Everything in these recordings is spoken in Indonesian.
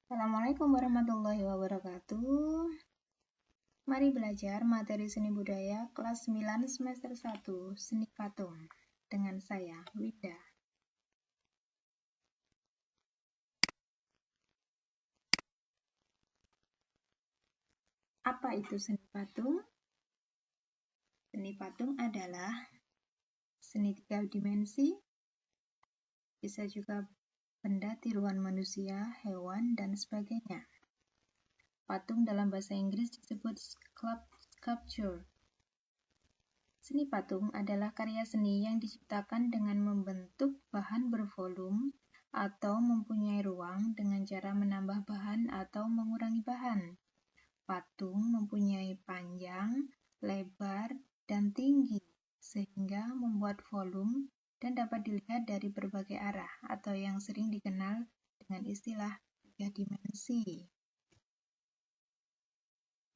Assalamualaikum warahmatullahi wabarakatuh. Mari belajar materi seni budaya kelas 9 semester 1 Seni Patung dengan saya, Wida. Apa itu seni patung? Seni patung adalah seni 3 dimensi, bisa juga benda tiruan manusia, hewan, dan sebagainya. Patung dalam bahasa Inggris disebut sculpture. Seni patung adalah karya seni yang diciptakan dengan membentuk bahan bervolume atau mempunyai ruang dengan cara menambah bahan atau mengurangi bahan. Patung mempunyai panjang, lebar, dan tinggi, sehingga membuat volume dan dapat dilihat dari berbagai arah atau yang sering dikenal dengan istilah 3 dimensi.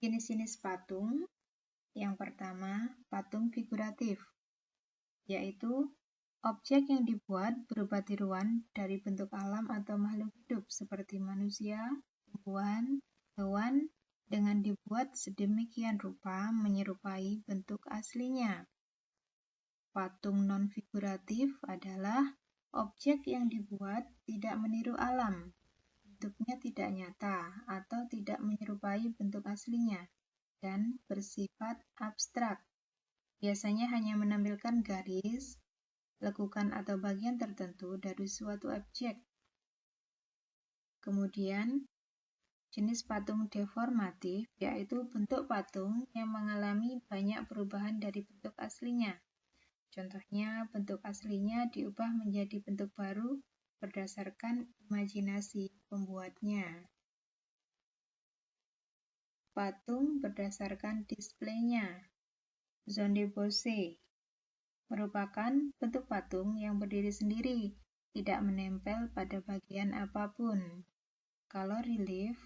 Jenis-jenis patung. Yang pertama, patung figuratif, yaitu objek yang dibuat berupa tiruan dari bentuk alam atau makhluk hidup seperti manusia, tumbuhan, hewan, dengan dibuat sedemikian rupa menyerupai bentuk aslinya. Patung non-figuratif adalah objek yang dibuat tidak meniru alam, bentuknya tidak nyata atau tidak menyerupai bentuk aslinya, dan bersifat abstrak. Biasanya hanya menampilkan garis, lekukan atau bagian tertentu dari suatu objek. Kemudian, jenis patung deformatif, yaitu bentuk patung yang mengalami banyak perubahan dari bentuk aslinya. Contohnya, bentuk aslinya diubah menjadi bentuk baru berdasarkan imajinasi pembuatnya. Patung berdasarkan displaynya. Zone de pose merupakan bentuk patung yang berdiri sendiri, tidak menempel pada bagian apapun. Kalau relief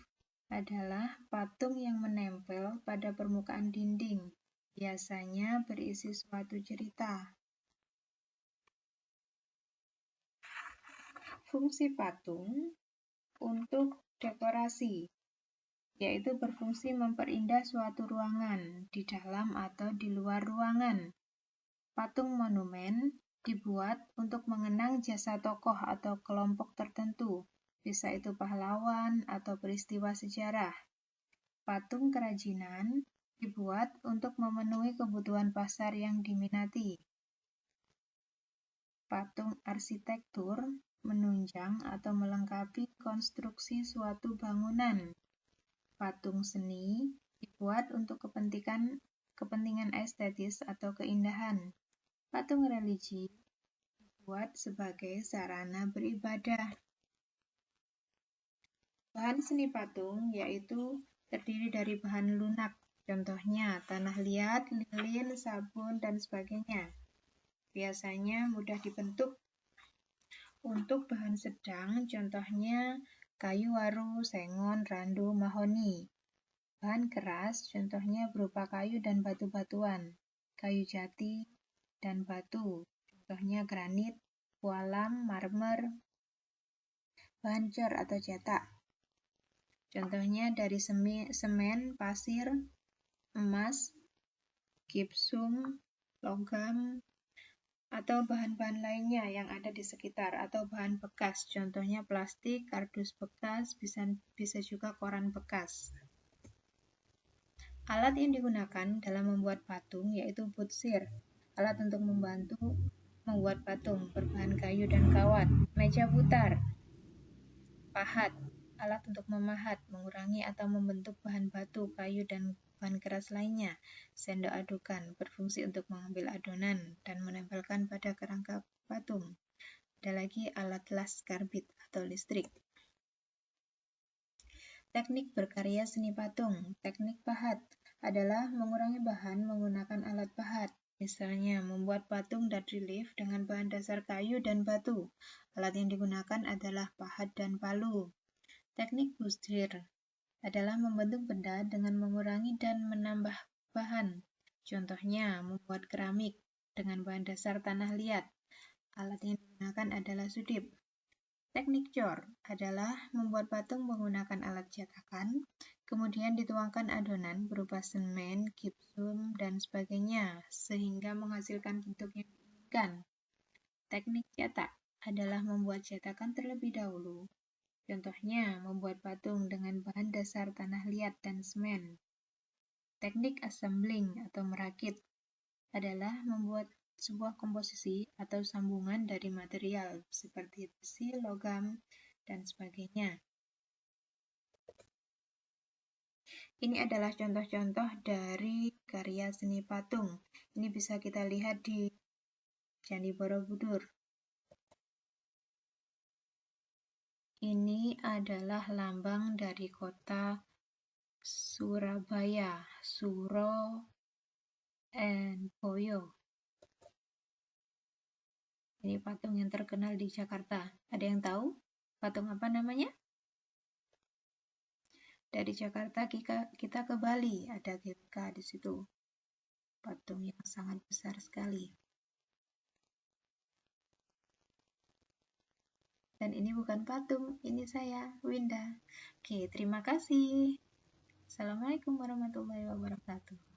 adalah patung yang menempel pada permukaan dinding, biasanya berisi suatu cerita. Fungsi patung untuk dekorasi, yaitu berfungsi memperindah suatu ruangan di dalam atau di luar ruangan. Patung monumen dibuat untuk mengenang jasa tokoh atau kelompok tertentu, bisa itu pahlawan atau peristiwa sejarah. Patung kerajinan dibuat untuk memenuhi kebutuhan pasar yang diminati. Patung arsitektur menunjang atau melengkapi konstruksi suatu bangunan. Patung seni dibuat untuk kepentingan estetis atau keindahan. Patung religi dibuat sebagai sarana beribadah. Bahan seni patung yaitu terdiri dari bahan lunak, contohnya tanah liat, lilin, sabun, dan sebagainya. Biasanya mudah dibentuk. Untuk bahan sedang, contohnya kayu waru, sengon, randu, mahoni. Bahan keras, contohnya berupa kayu dan batu-batuan, kayu jati, dan batu, contohnya granit, pualam, marmer. Bahan cor atau cetak, contohnya dari semen, pasir, emas, gipsum, logam, atau bahan-bahan lainnya yang ada di sekitar, atau bahan bekas, contohnya plastik, kardus bekas, bisa juga koran bekas. Alat yang digunakan dalam membuat patung yaitu butsir, alat untuk membantu membuat patung berbahan kayu dan kawat, meja putar, pahat, alat untuk memahat, mengurangi atau membentuk bahan batu, kayu, dan bahan keras lainnya. Sendok adukan berfungsi untuk mengambil adonan dan menempelkan pada kerangka patung. Ada lagi alat las karbit atau listrik. Teknik berkarya seni patung. Teknik pahat adalah mengurangi bahan menggunakan alat pahat. Misalnya, membuat patung dan relief dengan bahan dasar kayu dan batu. Alat yang digunakan adalah pahat dan palu. Teknik butsir adalah membentuk benda dengan mengurangi dan menambah bahan. Contohnya, membuat keramik dengan bahan dasar tanah liat. Alat yang digunakan adalah sudip. Teknik cor adalah membuat patung menggunakan alat cetakan, kemudian dituangkan adonan berupa semen, gipsum, dan sebagainya, sehingga menghasilkan bentuk yang diinginkan. Teknik cetak adalah membuat cetakan terlebih dahulu. Contohnya, membuat patung dengan bahan dasar tanah liat dan semen. Teknik assembling atau merakit adalah membuat sebuah komposisi atau sambungan dari material seperti besi, logam, dan sebagainya. Ini adalah contoh-contoh dari karya seni patung. Ini bisa kita lihat di Candi Borobudur. Ini adalah lambang dari kota Surabaya, Suro and Boyo. Ini patung yang terkenal di Jakarta. Ada yang tahu patung apa namanya? Dari Jakarta kita ke Bali, ada GBK di situ. Patung yang sangat besar sekali. Dan ini bukan patung, ini saya, Winda. Oke, terima kasih. Assalamualaikum warahmatullahi wabarakatuh.